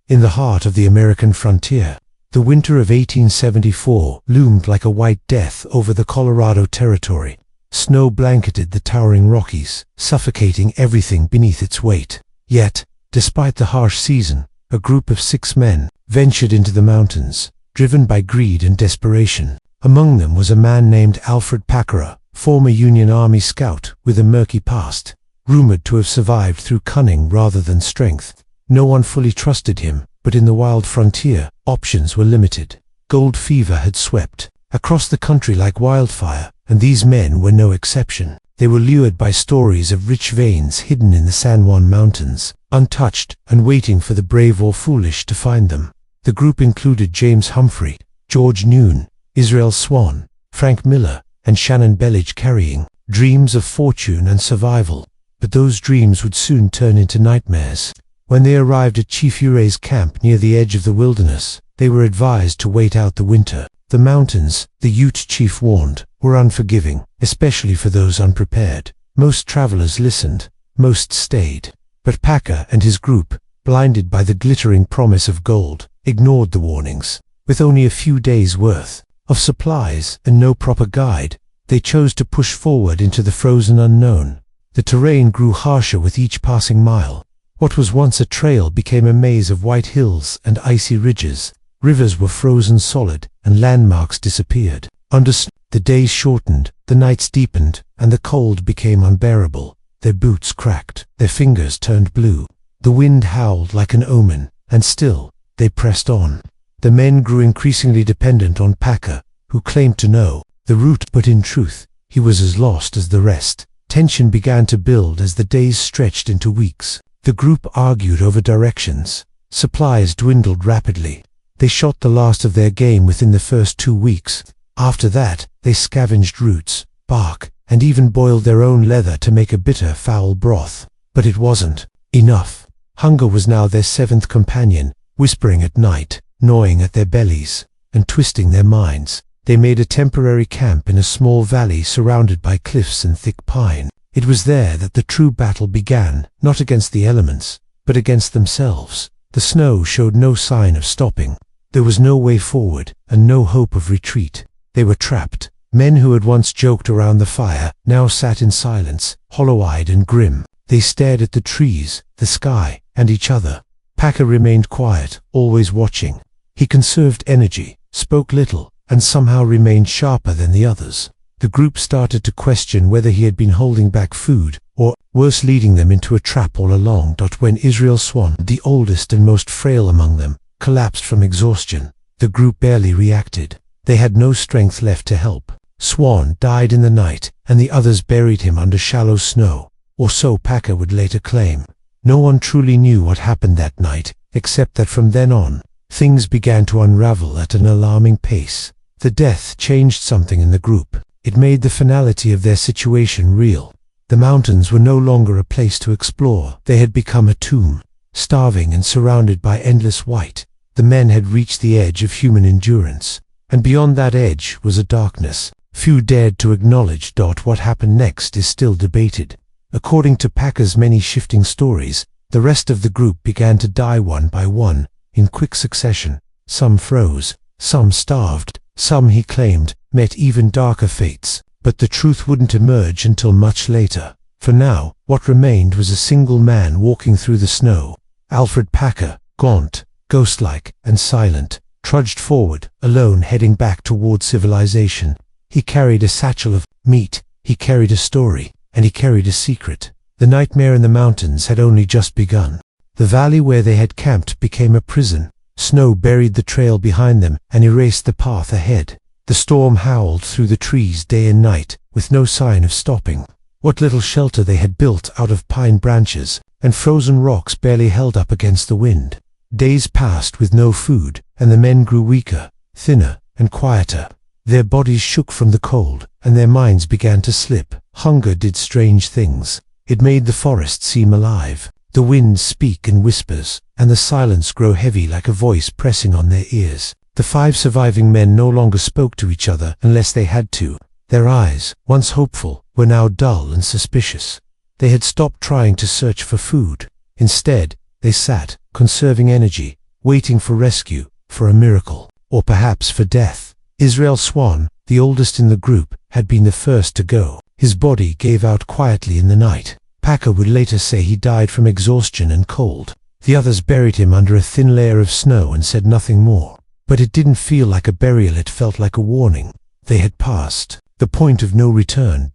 in the heart of the American frontier. The winter of 1874 loomed like a white death over the Colorado Territory. Snow blanketed the towering Rockies, suffocating everything beneath its weight. Yet, despite the harsh season, a group of 6 men ventured into the mountains, driven by greed and desperation. Among them was a man named Alfred Packer, former Union Army scout with a murky past, rumored to have survived through cunning rather than strength. No one fully trusted him, but in the wild frontier, options were limited. Gold fever had swept across the country like wildfire, and these men were no exception. They were lured by stories of rich veins hidden in the San Juan Mountains, untouched and waiting for the brave or foolish to find them. The group included James Humphrey, George Noon, Israel Swan, Frank Miller, and Shannon Belledge, carrying dreams of fortune and survival. But those dreams would soon turn into nightmares. When they arrived at Chief Urey's camp near the edge of the wilderness, they were advised to wait out the winter. The mountains, the Ute chief warned, were unforgiving, especially for those unprepared. Most travelers listened, most stayed. But Packer and his group, blinded by the glittering promise of gold, ignored the warnings. With only a few days' worth of supplies and no proper guide, they chose to push forward into the frozen unknown. The terrain grew harsher with each passing mile. What was once a trail became a maze of white hills and icy ridges. Rivers were frozen solid, and landmarks disappeared. Under snow, the days shortened, the nights deepened, and the cold became unbearable. Their boots cracked, their fingers turned blue. The wind howled like an omen, and still, they pressed on. The men grew increasingly dependent on Packer, who claimed to know the route, but in truth, he was as lost as the rest. Tension began to build as the days stretched into weeks. The group argued over directions. Supplies dwindled rapidly. They shot the last of their game within the first 2 weeks. After that, they scavenged roots, bark, and even boiled their own leather to make a bitter, foul broth. But it wasn't enough. Hunger was now their 7th companion, whispering at night, gnawing at their bellies, and twisting their minds. They made a temporary camp in a small valley surrounded by cliffs and thick pine. It was there that the true battle began, not against the elements, but against themselves. The snow showed no sign of stopping. There was no way forward, and no hope of retreat. They were trapped. Men who had once joked around the fire now sat in silence, hollow-eyed and grim. They stared at the trees, the sky, and each other. Packer remained quiet, always watching. He conserved energy, spoke little, and somehow remained sharper than the others. The group started to question whether he had been holding back food, or, worse, leading them into a trap all along. When Israel Swan, the oldest and most frail among them, collapsed from exhaustion, the group barely reacted. They had no strength left to help. Swan died in the night, and the others buried him under shallow snow, or so Packer would later claim. No one truly knew what happened that night, except that from then on, things began to unravel at an alarming pace. The death changed something in the group. It made the finality of their situation real. The mountains were no longer a place to explore. They had become a tomb. Starving and surrounded by endless white, the men had reached the edge of human endurance. And beyond that edge was a darkness few dared to acknowledge. What happened next is still debated. According to Packer's many shifting stories, the rest of the group began to die one by one, in quick succession. Some froze, some starved, some, he claimed, met even darker fates. But the truth wouldn't emerge until much later. For now, what remained was a single man walking through the snow. Alfred Packer, gaunt, ghost-like, and silent, trudged forward, alone, heading back toward civilization. He carried a satchel of meat, he carried a story, and he carried a secret. The nightmare in the mountains had only just begun. The valley where they had camped became a prison. Snow buried the trail behind them and erased the path ahead. The storm howled through the trees day and night, with no sign of stopping. What little shelter they had built out of pine branches and frozen rocks barely held up against the wind. Days passed with no food, and the men grew weaker, thinner, and quieter. Their bodies shook from the cold, and their minds began to slip. Hunger did strange things. It made the forest seem alive, the wind speak in whispers, and the silence grow heavy like a voice pressing on their ears. The 5 surviving men no longer spoke to each other unless they had to. Their eyes, once hopeful, were now dull and suspicious. They had stopped trying to search for food. Instead, they sat, conserving energy, waiting for rescue, for a miracle, or perhaps for death. Israel Swan, the oldest in the group, had been the first to go. His body gave out quietly in the night. Packer would later say he died from exhaustion and cold. The others buried him under a thin layer of snow and said nothing more. But it didn't feel like a burial, it felt like a warning. They had passed the point of no return.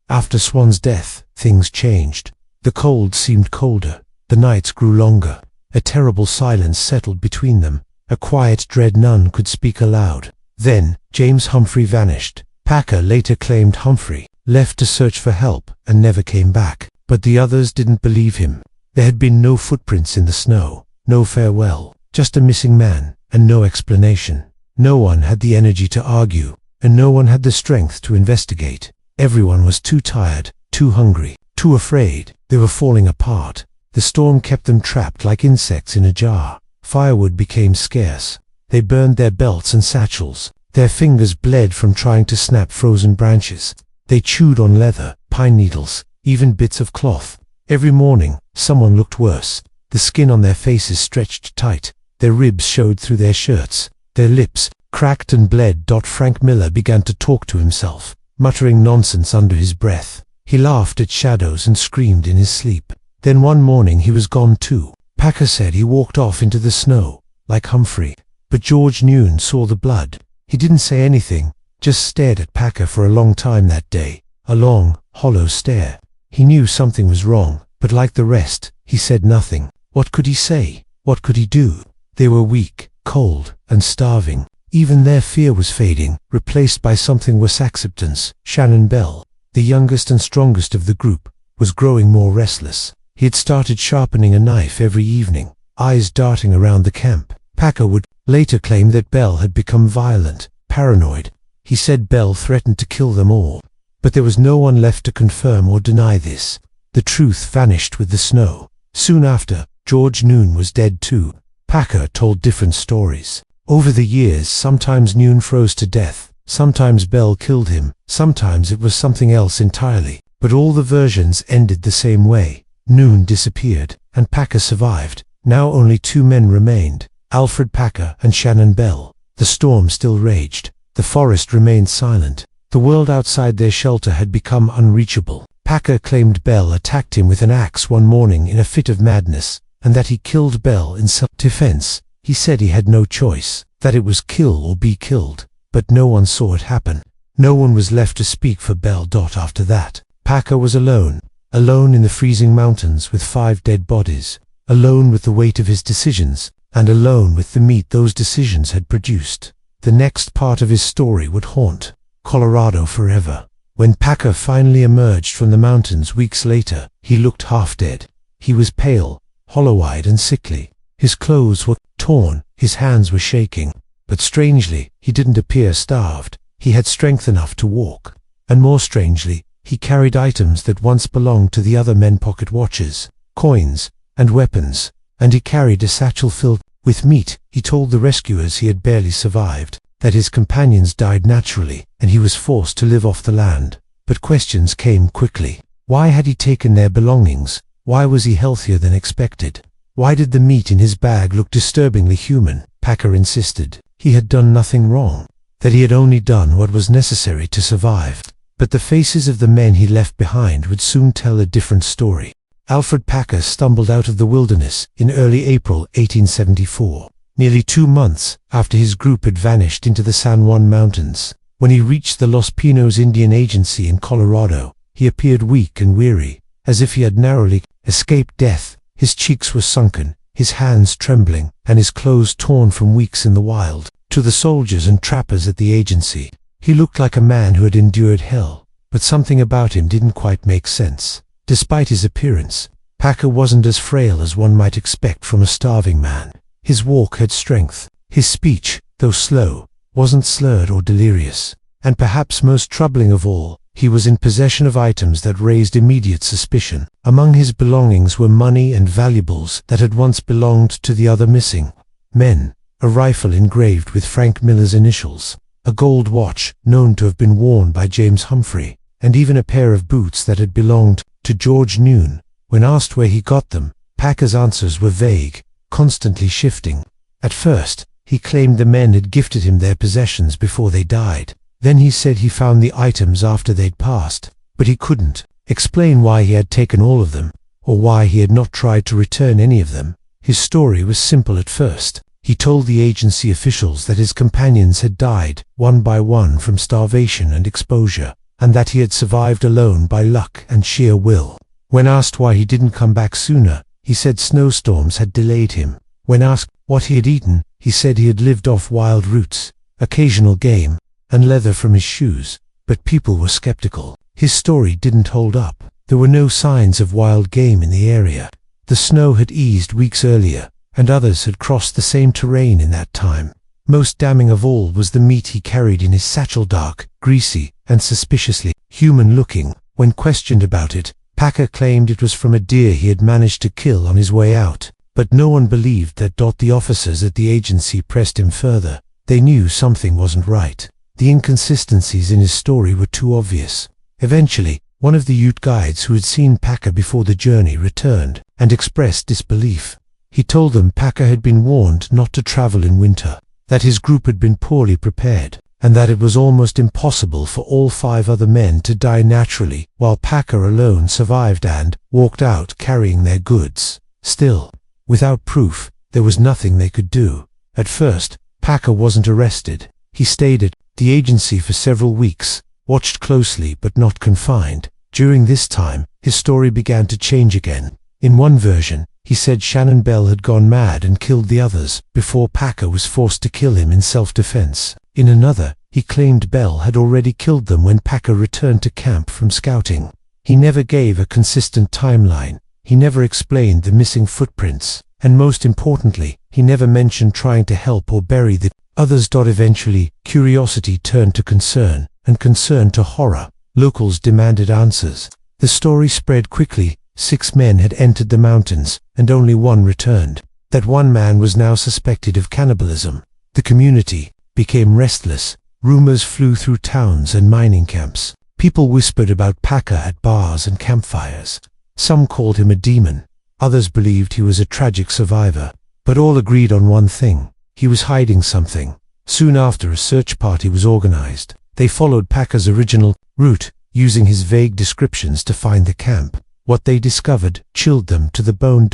After Swan's death, things changed. The cold seemed colder. The nights grew longer. A terrible silence settled between them. A quiet dread none could speak aloud. Then, James Humphrey vanished. Packer later claimed Humphrey left to search for help and never came back. But the others didn't believe him. There had been no footprints in the snow, no farewell, just a missing man, and no explanation. No one had the energy to argue, and no one had the strength to investigate. Everyone was too tired, too hungry, too afraid. They were falling apart. The storm kept them trapped like insects in a jar. Firewood became scarce. They burned their belts and satchels. Their fingers bled from trying to snap frozen branches. They chewed on leather, pine needles, even bits of cloth. Every morning, someone looked worse. The skin on their faces stretched tight. Their ribs showed through their shirts. Their lips cracked and bled. Frank Miller began to talk to himself, muttering nonsense under his breath. He laughed at shadows and screamed in his sleep. Then one morning he was gone too. Packer said he walked off into the snow, like Humphrey. But George Noon saw the blood. He didn't say anything, just stared at Packer for a long time that day. A long, hollow stare. He knew something was wrong, but like the rest, he said nothing. What could he say? What could he do? They were weak, cold, and starving. Even their fear was fading, replaced by something worse: acceptance. Shannon Bell, the youngest and strongest of the group, was growing more restless. He had started sharpening a knife every evening, eyes darting around the camp. Packer would later claim that Bell had become violent, paranoid. He said Bell threatened to kill them all. But there was no one left to confirm or deny this. The truth vanished with the snow. Soon after, George Noon was dead too. Packer told different stories. Over the years, sometimes Noon froze to death, sometimes Bell killed him, sometimes it was something else entirely. But all the versions ended the same way. Noon disappeared, and Packer survived. Now only two men remained, Alfred Packer and Shannon Bell. The storm still raged. The forest remained silent. The world outside their shelter had become unreachable. Packer claimed Bell attacked him with an axe one morning in a fit of madness, and that he killed Bell in self-defense. He said he had no choice, that it was kill or be killed, but no one saw it happen. No one was left to speak for Bell. After that, Packer was alone in the freezing mountains with 5 dead bodies, alone with the weight of his decisions, and alone with the meat those decisions had produced. The next part of his story would haunt Colorado forever. When Packer finally emerged from the mountains weeks later, he looked half dead. He was pale, hollow-eyed and sickly. His clothes were torn, his hands were shaking. But strangely, he didn't appear starved. He had strength enough to walk. And more strangely, he carried items that once belonged to the other men: pocket watches, coins, and weapons. And he carried a satchel filled with meat. He told the rescuers he had barely survived, that his companions died naturally, and he was forced to live off the land. But questions came quickly. Why had he taken their belongings? Why was he healthier than expected? Why did the meat in his bag look disturbingly human? Packer insisted he had done nothing wrong, that he had only done what was necessary to survive. But the faces of the men he left behind would soon tell a different story. Alfred Packer stumbled out of the wilderness in early April 1874, nearly 2 months after his group had vanished into the San Juan Mountains. When he reached the Los Pinos Indian Agency in Colorado, he appeared weak and weary, as if he had narrowly escaped death. His cheeks were sunken, his hands trembling, and his clothes torn from weeks in the wild. To the soldiers and trappers at the agency, he looked like a man who had endured hell, but something about him didn't quite make sense. Despite his appearance, Packer wasn't as frail as one might expect from a starving man. His walk had strength. His speech, though slow, wasn't slurred or delirious. And perhaps most troubling of all, he was in possession of items that raised immediate suspicion. Among his belongings were money and valuables that had once belonged to the other missing men, a rifle engraved with Frank Miller's initials, a gold watch known to have been worn by James Humphrey, and even a pair of boots that had belonged to George Noon. When asked where he got them, Packer's answers were vague, constantly shifting. At first, he claimed the men had gifted him their possessions before they died. Then he said he found the items after they'd passed, but he couldn't explain why he had taken all of them, or why he had not tried to return any of them. His story was simple at first. He told the agency officials that his companions had died, one by one, from starvation and exposure, and that he had survived alone by luck and sheer will. When asked why he didn't come back sooner, he said snowstorms had delayed him. When asked what he had eaten, he said he had lived off wild roots, occasional game, and leather from his shoes, but people were skeptical. His story didn't hold up. There were no signs of wild game in the area. The snow had eased weeks earlier, and others had crossed the same terrain in that time. Most damning of all was the meat he carried in his satchel, dark, greasy, and suspiciously human-looking. When questioned about it, Packer claimed it was from a deer he had managed to kill on his way out, but no one believed that. The officers at the agency pressed him further. They knew something wasn't right. The inconsistencies in his story were too obvious. Eventually, one of the Ute guides who had seen Packer before the journey returned and expressed disbelief. He told them Packer had been warned not to travel in winter, that his group had been poorly prepared, and that it was almost impossible for all 5 other men to die naturally, while Packer alone survived and walked out carrying their goods. Still, without proof, there was nothing they could do. At first, Packer wasn't arrested. He stayed at the agency for several weeks, watched closely but not confined. During this time, his story began to change again. In one version, he said Shannon Bell had gone mad and killed the others before Packer was forced to kill him in self-defense. In another, he claimed Bell had already killed them when Packer returned to camp from scouting. He never gave a consistent timeline. He never explained the missing footprints, and most importantly, he never mentioned trying to help or bury the others. Eventually, curiosity turned to concern, and concern to horror. Locals demanded answers. The story spread quickly. 6 men had entered the mountains, and only one returned. That one man was now suspected of cannibalism. The community became restless. Rumors flew through towns and mining camps. People whispered about Packer at bars and campfires. Some called him a demon. Others believed he was a tragic survivor. But all agreed on one thing: he was hiding something. Soon after, a search party was organized. They followed Packer's original route, using his vague descriptions to find the camp. What they discovered chilled them to the bone.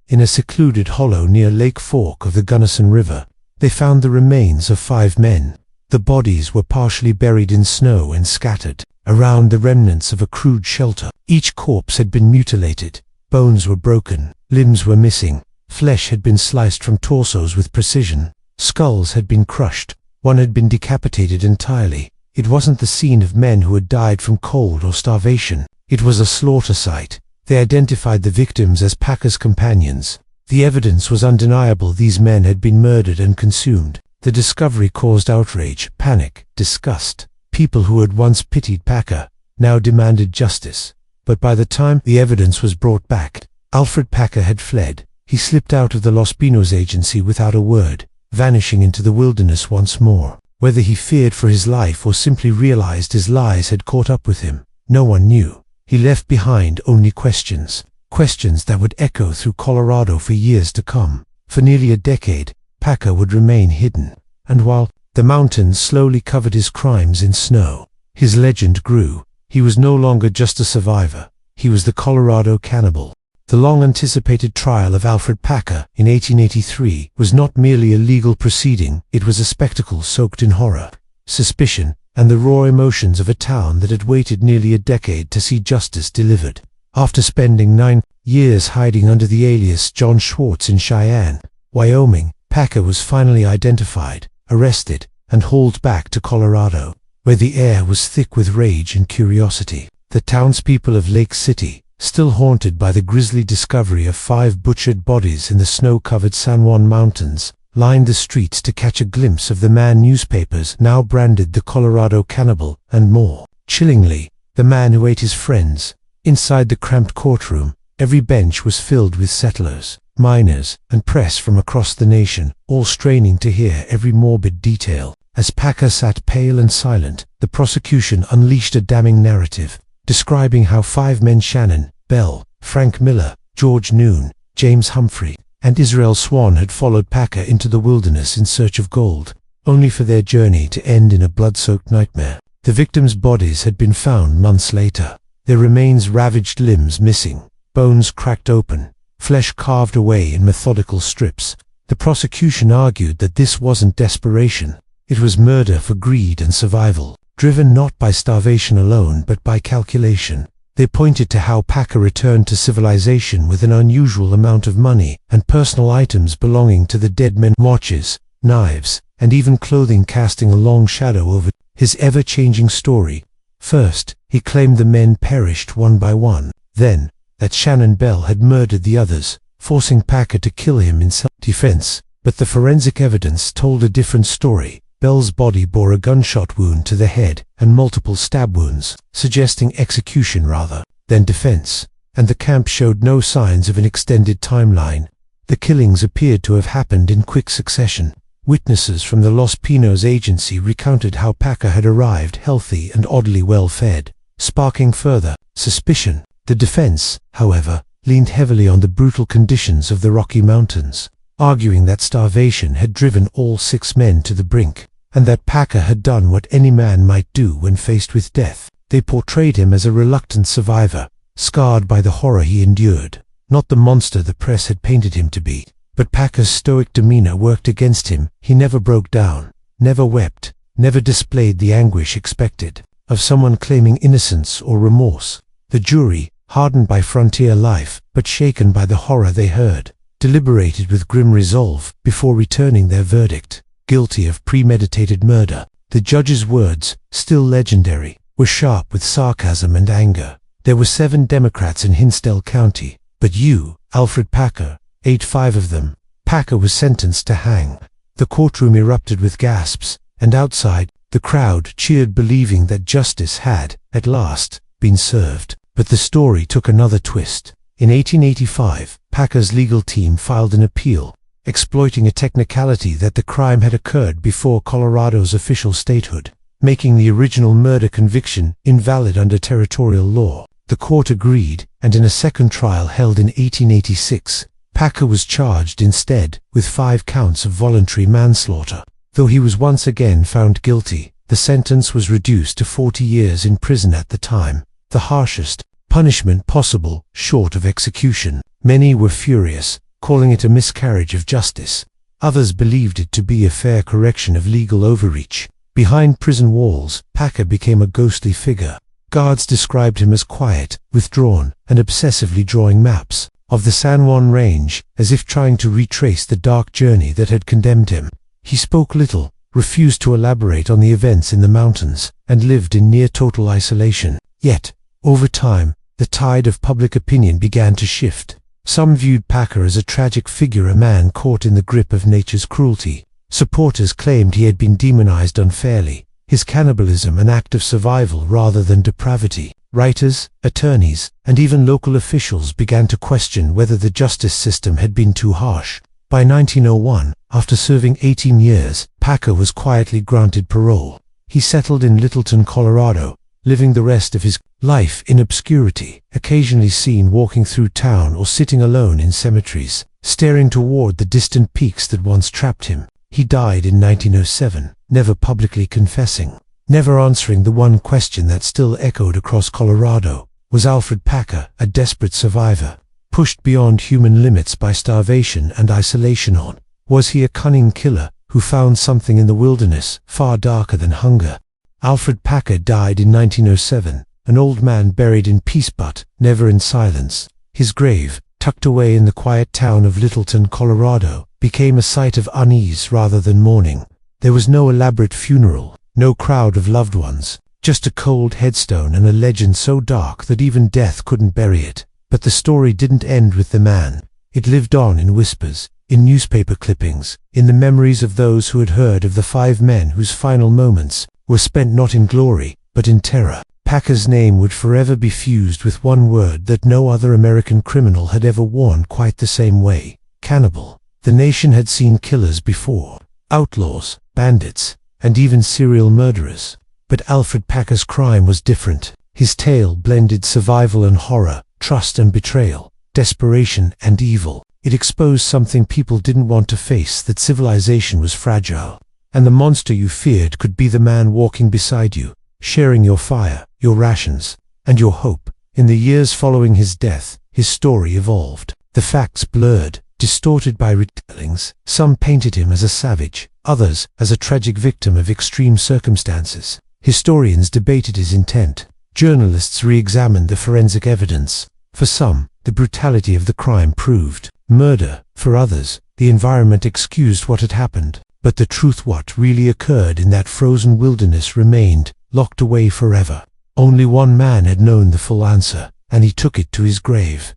In a secluded hollow near Lake Fork of the Gunnison River, they found the remains of 5 men. The bodies were partially buried in snow and scattered around the remnants of a crude shelter. Each corpse had been mutilated. Bones were broken, limbs were missing, flesh had been sliced from torsos with precision, skulls had been crushed, one had been decapitated entirely. It wasn't the scene of men who had died from cold or starvation. It was a slaughter site. They identified the victims as Packer's companions. The evidence was undeniable. These men had been murdered and consumed. The discovery caused outrage, panic, disgust. People who had once pitied Packer now demanded justice. But by the time the evidence was brought back, Alfred Packer had fled. He slipped out of the Los Pinos agency without a word, vanishing into the wilderness once more. Whether he feared for his life or simply realized his lies had caught up with him, no one knew. He left behind only questions that would echo through Colorado for years to come. For nearly a decade, Packer would remain hidden, and while the mountains slowly covered his crimes in snow, his legend grew. He was no longer just a survivor. He was the Colorado cannibal. The long-anticipated trial of Alfred Packer in 1883 was not merely a legal proceeding. It was a spectacle soaked in horror, suspicion, and the raw emotions of a town that had waited nearly a decade to see justice delivered. After spending 9 years hiding under the alias John Schwartz in Cheyenne, Wyoming, Packer was finally identified, arrested, and hauled back to Colorado, where the air was thick with rage and curiosity. The townspeople of Lake City, still haunted by the grisly discovery of 5 butchered bodies in the snow-covered San Juan Mountains, lined the streets to catch a glimpse of the man newspapers now branded the Colorado Cannibal, and more chillingly, the man who ate his friends. Inside the cramped courtroom, every bench was filled with settlers, miners, and press from across the nation, all straining to hear every morbid detail. As Packer sat pale and silent, the prosecution unleashed a damning narrative, describing how 5 men, Shannon Bell, Frank Miller, George Noon, James Humphrey, and Israel Swan had followed Packer into the wilderness in search of gold, only for their journey to end in a blood-soaked nightmare. The victims' bodies had been found months later, their remains ravaged, limbs missing, bones cracked open, flesh carved away in methodical strips. The prosecution argued that this wasn't desperation, it was murder for greed and survival, driven not by starvation alone but by calculation. They pointed to how Packer returned to civilization with an unusual amount of money and personal items belonging to the dead men, watches, knives, and even clothing, casting a long shadow over his ever-changing story. First, he claimed the men perished one by one, then, that Shannon Bell had murdered the others, forcing Packer to kill him in self-defense. But the forensic evidence told a different story. Bell's body bore a gunshot wound to the head and multiple stab wounds, suggesting execution rather than defense, and the camp showed no signs of an extended timeline. The killings appeared to have happened in quick succession. Witnesses from the Los Pinos agency recounted how Packer had arrived healthy and oddly well fed, sparking further suspicion. The defense, however, leaned heavily on the brutal conditions of the Rocky Mountains, arguing that starvation had driven all 6 men to the brink, and that Packer had done what any man might do when faced with death. They portrayed him as a reluctant survivor, scarred by the horror he endured, not the monster the press had painted him to be. But Packer's stoic demeanor worked against him. He never broke down, never wept, never displayed the anguish expected of someone claiming innocence or remorse. The jury, hardened by frontier life, but shaken by the horror they heard, deliberated with grim resolve before returning their verdict. Guilty of premeditated murder. The judge's words, still legendary, were sharp with sarcasm and anger. There were 7 Democrats in Hinsdale County, but you, Alfred Packer, ate 5 of them. Packer was sentenced to hang. The courtroom erupted with gasps, and outside, the crowd cheered, believing that justice had, at last, been served. But the story took another twist. In 1885, Packer's legal team filed an appeal, exploiting a technicality that the crime had occurred before Colorado's official statehood, making the original murder conviction invalid under territorial law. The court agreed, and in a second trial held in 1886, Packer was charged instead with 5 counts of voluntary manslaughter. Though he was once again found guilty, the sentence was reduced to 40 years in prison at the time, the harshest punishment possible short of execution. Many were furious, calling it a miscarriage of justice. Others believed it to be a fair correction of legal overreach. Behind prison walls, Packer became a ghostly figure. Guards described him as quiet, withdrawn, and obsessively drawing maps of the San Juan Range, as if trying to retrace the dark journey that had condemned him. He spoke little, refused to elaborate on the events in the mountains, and lived in near total isolation. Yet, over time, the tide of public opinion began to shift. Some viewed Packer as a tragic figure, a man caught in the grip of nature's cruelty. Supporters claimed he had been demonized unfairly, his cannibalism an act of survival rather than depravity. Writers, attorneys, and even local officials began to question whether the justice system had been too harsh. By 1901, after serving 18 years, Packer was quietly granted parole. He settled in Littleton, Colorado, living the rest of his life in obscurity, occasionally seen walking through town or sitting alone in cemeteries, staring toward the distant peaks that once trapped him. He died in 1907, never publicly confessing, never answering the one question that still echoed across Colorado. Was Alfred Packer a desperate survivor, pushed beyond human limits by starvation and isolation? Or was he a cunning killer who found something in the wilderness far darker than hunger? Alfred Packer died in 1907, an old man buried in peace but never in silence. His grave, tucked away in the quiet town of Littleton, Colorado, became a site of unease rather than mourning. There was no elaborate funeral, no crowd of loved ones, just a cold headstone and a legend so dark that even death couldn't bury it. But the story didn't end with the man. It lived on in whispers, in newspaper clippings, in the memories of those who had heard of the 5 men whose final moments were spent not in glory, but in terror. Packer's name would forever be fused with one word that no other American criminal had ever worn quite the same way: cannibal. The nation had seen killers before, outlaws, bandits, and even serial murderers. But Alfred Packer's crime was different. His tale blended survival and horror, trust and betrayal, desperation and evil. It exposed something people didn't want to face, that civilization was fragile, and the monster you feared could be the man walking beside you, sharing your fire, your rations, and your hope. In the years following his death, his story evolved. The facts blurred, distorted by retellings. Some painted him as a savage, others as a tragic victim of extreme circumstances. Historians debated his intent. Journalists re-examined the forensic evidence. For some, the brutality of the crime proved murder. For others, the environment excused what had happened. But the truth, what really occurred in that frozen wilderness, remained locked away forever. Only one man had known the full answer, and he took it to his grave.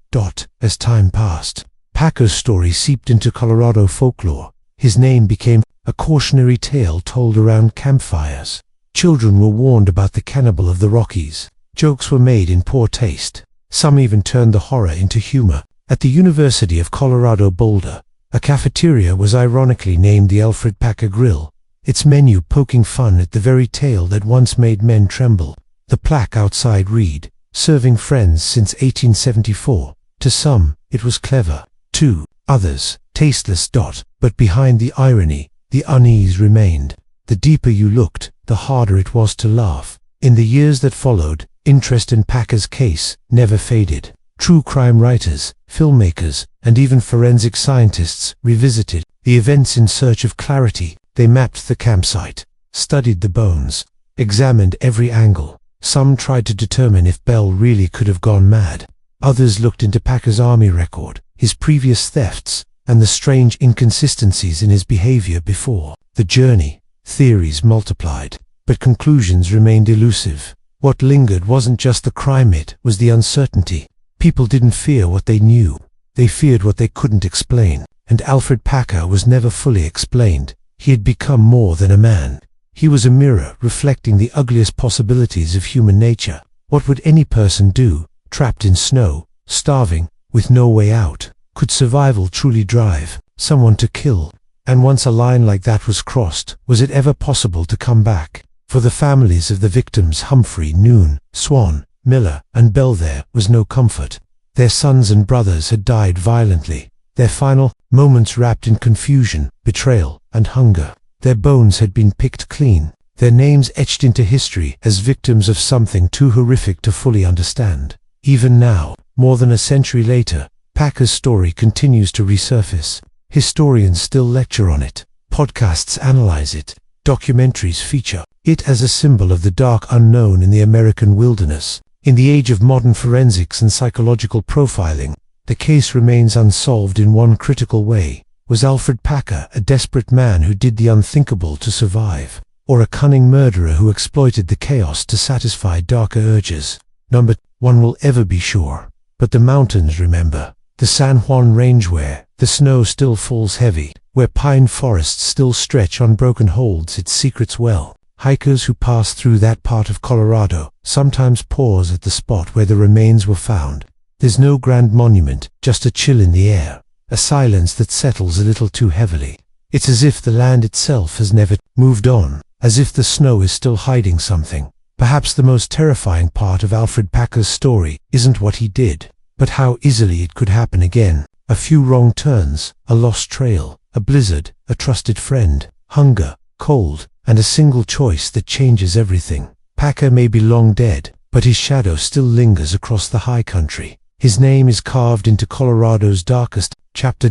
As time passed, Packer's story seeped into Colorado folklore. His name became a cautionary tale told around campfires. Children were warned about the cannibal of the Rockies. Jokes were made in poor taste. Some even turned the horror into humor. At the University of Colorado Boulder, a cafeteria was ironically named the Alfred Packer Grill, its menu poking fun at the very tale that once made men tremble. The plaque outside read, "Serving friends since 1874. To some, it was clever. To others, tasteless. But behind the irony, the unease remained. The deeper you looked, the harder it was to laugh. In the years that followed, interest in Packer's case never faded. True crime writers, filmmakers, and even forensic scientists revisited the events in search of clarity. They mapped the campsite, studied the bones, examined every angle. Some tried to determine if Bell really could have gone mad. Others looked into Packer's army record, his previous thefts, and the strange inconsistencies in his behavior before the journey. Theories multiplied, but conclusions remained elusive. What lingered wasn't just the crime, it was the uncertainty. People didn't fear what they knew. They feared what they couldn't explain. And Alfred Packer was never fully explained. He had become more than a man. He was a mirror reflecting the ugliest possibilities of human nature. What would any person do, trapped in snow, starving, with no way out? Could survival truly drive someone to kill? And once a line like that was crossed, was it ever possible to come back? For the families of the victims, Humphrey, Noon, Swan, Miller, and Bell, there was no comfort. Their sons and brothers had died violently, their final moments wrapped in confusion, betrayal, and hunger. Their bones had been picked clean, their names etched into history as victims of something too horrific to fully understand. Even now, more than a century later, Packer's story continues to resurface. Historians still lecture on it, podcasts analyze it, documentaries feature it as a symbol of the dark unknown in the American wilderness. In the age of modern forensics and psychological profiling, the case remains unsolved in one critical way. Was Alfred Packer a desperate man who did the unthinkable to survive, or a cunning murderer who exploited the chaos to satisfy darker urges? No one will ever be sure. But the mountains remember. The San Juan Range, where the snow still falls heavy, where pine forests still stretch unbroken, holds its secrets well. Hikers who pass through that part of Colorado sometimes pause at the spot where the remains were found. There's no grand monument, just a chill in the air, a silence that settles a little too heavily. It's as if the land itself has never moved on, as if the snow is still hiding something. Perhaps the most terrifying part of Alfred Packer's story isn't what he did, but how easily it could happen again. A few wrong turns, a lost trail, a blizzard, a trusted friend, hunger, cold, and a single choice that changes everything. Packer may be long dead, but his shadow still lingers across the high country. His name is carved into Colorado's darkest chapter.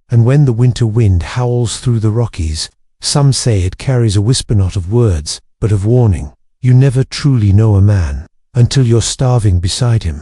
And when the winter wind howls through the Rockies, some say it carries a whisper not of words, but of warning. You never truly know a man until you're starving beside him.